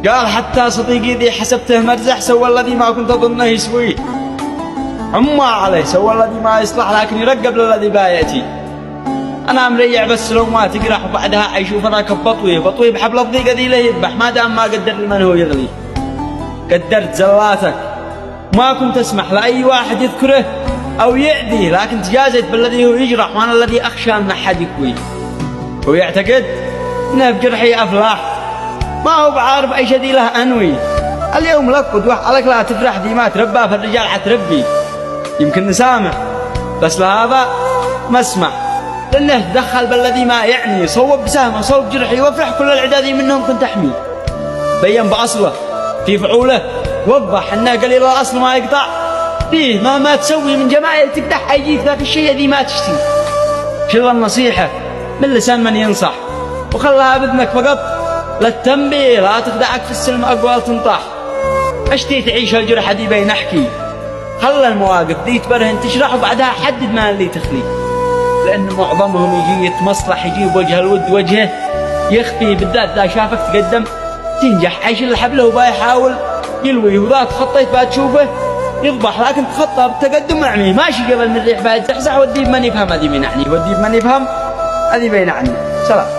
قال حتى صديقي ذي حسبته مرزح سوى الذي ما كنت أظنه يسويه. عما عليه سوى الذي ما يصلح لكن يرقب للذي بايتي. أنا مريع بس لو ما تقرح وبعدها حيشوف راكب بطويه بحبل الضيقة ذي له يذبح ما دام ما قدر لمن هو يغلي. قدرت زلاتك ما كنت أسمح لأي واحد يذكره أو يعديه، لكن تجازت بالذي هو يجرح وأنا الذي أخشى أن أحد يكويه. هو يعتقد أنه بجرحي أفلاح ما هو بعارف أي شيء له أنوي. اليوم لك قدوة عليك لا تفرح ذي ما تربى فالرجال حتربي. يمكن نسامح بس لهذا ما اسمح لأنه دخل بالذي ما يعني صوب بسهمه صوب جرحي وافرح كل العدادي منهم كنت أحمي. بين بأصله في فعوله وضح أنه قليل الأصل ما يقطع فيه مهما تسوي من جماعة تقدح حيجيك ذاك الشيء ذي ما تشتي. شر النصيحة من لسان من ينصح وخلها بذنك فقط للتنبيه لا تخدعك في السلم أقوال تنطح. اشتي تعيش الجرح ذي بين أحكي خل المواقف ذي تبرهن تشرح وبعدها حدد ما اللي تخلي، لأن معظمهم يجي يتمصلح يجيب وجه الود وجهه يخفي بالذات ذا شافك تقدم تنجح عيش الحبله وبا يحاول يلوي وذا تخطيت بعد تشوفه يضبح لكن تخطى بالتقدم يعني ماشي قبل من الريح بعد تحزح والديب من يفهم هذه من يعني والديب من يفهم هذه بين عني. سلام.